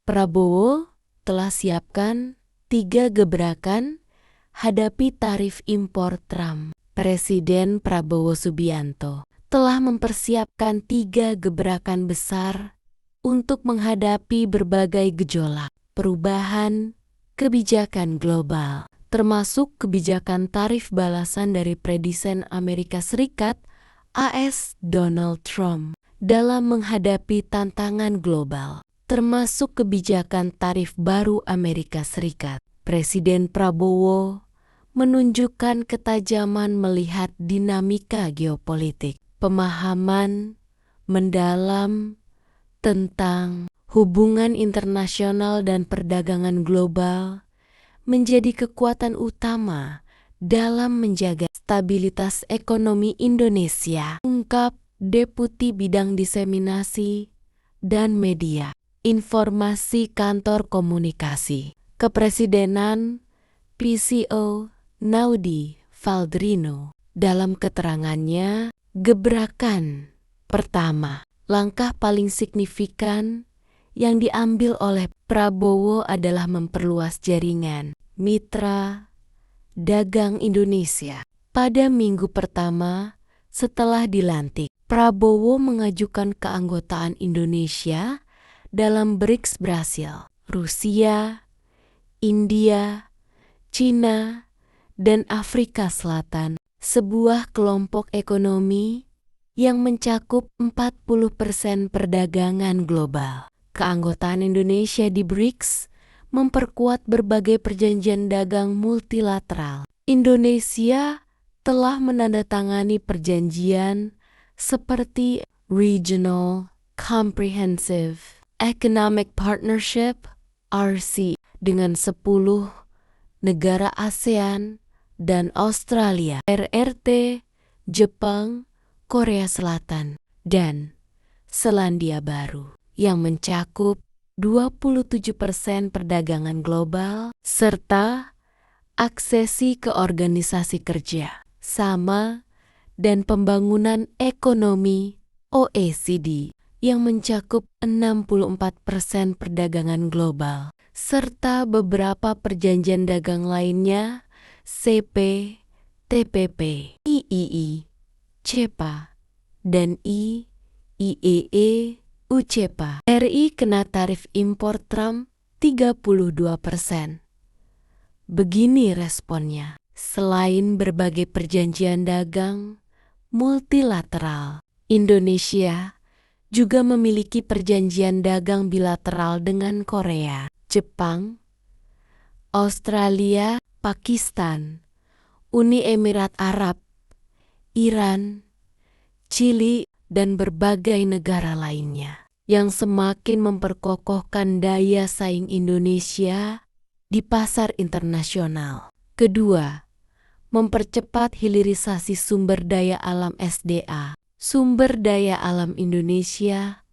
Prabowo telah siapkan 3 gebrakan hadapi tarif impor Trump. Presiden Prabowo Subianto telah mempersiapkan 3 gebrakan besar untuk menghadapi berbagai gejolak perubahan kebijakan global, termasuk kebijakan tarif balasan dari Presiden Amerika Serikat AS Donald Trump dalam menghadapi tantangan global, termasuk kebijakan tarif baru Amerika Serikat. Presiden Prabowo menunjukkan ketajaman melihat dinamika geopolitik, pemahaman mendalam tentang hubungan internasional dan perdagangan global menjadi kekuatan utama dalam menjaga stabilitas ekonomi Indonesia, ungkap Deputi Bidang Diseminasi dan Media Informasi Kantor Komunikasi Kepresidenan PCO Naudi Valdrino. Dalam keterangannya, gebrakan pertama, langkah paling signifikan yang diambil oleh Prabowo adalah memperluas jaringan mitra dagang Indonesia. Pada minggu pertama setelah dilantik, Prabowo mengajukan keanggotaan Indonesia dalam BRICS Brasil, Rusia, India, Cina, dan Afrika Selatan, sebuah kelompok ekonomi yang mencakup 40% perdagangan global. Keanggotaan Indonesia di BRICS memperkuat berbagai perjanjian dagang multilateral. Indonesia telah menandatangani perjanjian seperti Regional Comprehensive Economic Partnership (RC) dengan 10 negara ASEAN dan Australia, RRT, Jepang, Korea Selatan, dan Selandia Baru yang mencakup 27% perdagangan global serta aksesi ke organisasi kerja sama dan pembangunan ekonomi OECD yang mencakup 64% perdagangan global serta beberapa perjanjian dagang lainnya CP, TPP, III, CEPA, dan IEE, UCEPA. RI kena tarif impor Trump 32%. Begini responnya. Selain berbagai perjanjian dagang multilateral, Indonesia juga memiliki perjanjian dagang bilateral dengan Korea, Jepang, Australia, Pakistan, Uni Emirat Arab, Iran, Chili, dan berbagai negara lainnya yang semakin memperkokohkan daya saing Indonesia di pasar internasional. Kedua, mempercepat hilirisasi sumber daya alam SDA, sumber daya alam Indonesia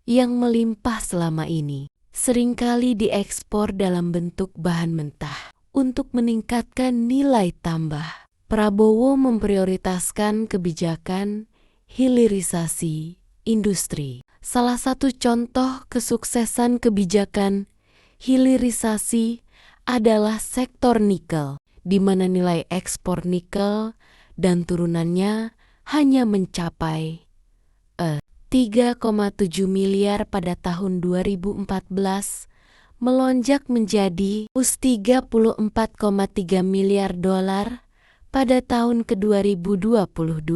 yang melimpah selama ini seringkali diekspor dalam bentuk bahan mentah. Untuk meningkatkan nilai tambah, Prabowo memprioritaskan kebijakan hilirisasi industri. Salah satu contoh kesuksesan kebijakan hilirisasi adalah sektor nikel, di mana nilai ekspor nikel dan turunannya hanya mencapai 3,7 miliar pada tahun 2014, melonjak menjadi 34,3 miliar dolar pada tahun ke-2022.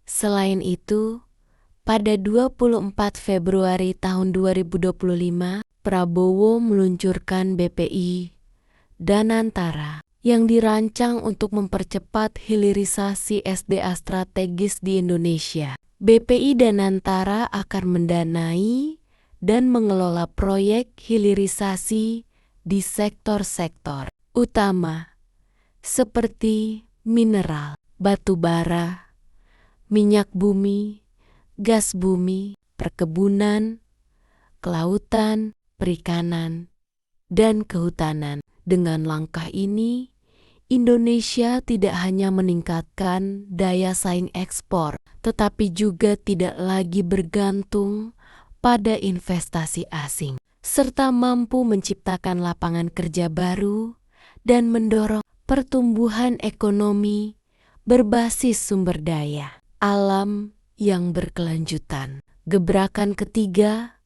Selain itu, pada 24 Februari tahun 2025, Prabowo meluncurkan BPI Danantara yang dirancang untuk mempercepat hilirisasi SDA strategis di Indonesia. BPI Danantara akan mendanai dan mengelola proyek hilirisasi di sektor-sektor utama seperti mineral, batu bara, minyak bumi, gas bumi, perkebunan, kelautan, perikanan, dan kehutanan. Dengan langkah ini, Indonesia tidak hanya meningkatkan daya saing ekspor, tetapi juga tidak lagi bergantung pada investasi asing. serta mampu menciptakan lapangan kerja baru dan mendorong pertumbuhan ekonomi berbasis sumber daya alam yang berkelanjutan. Gebrakan ketiga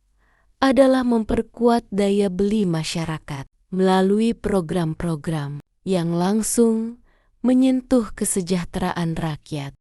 adalah memperkuat daya beli masyarakat melalui program-program yang langsung menyentuh kesejahteraan rakyat.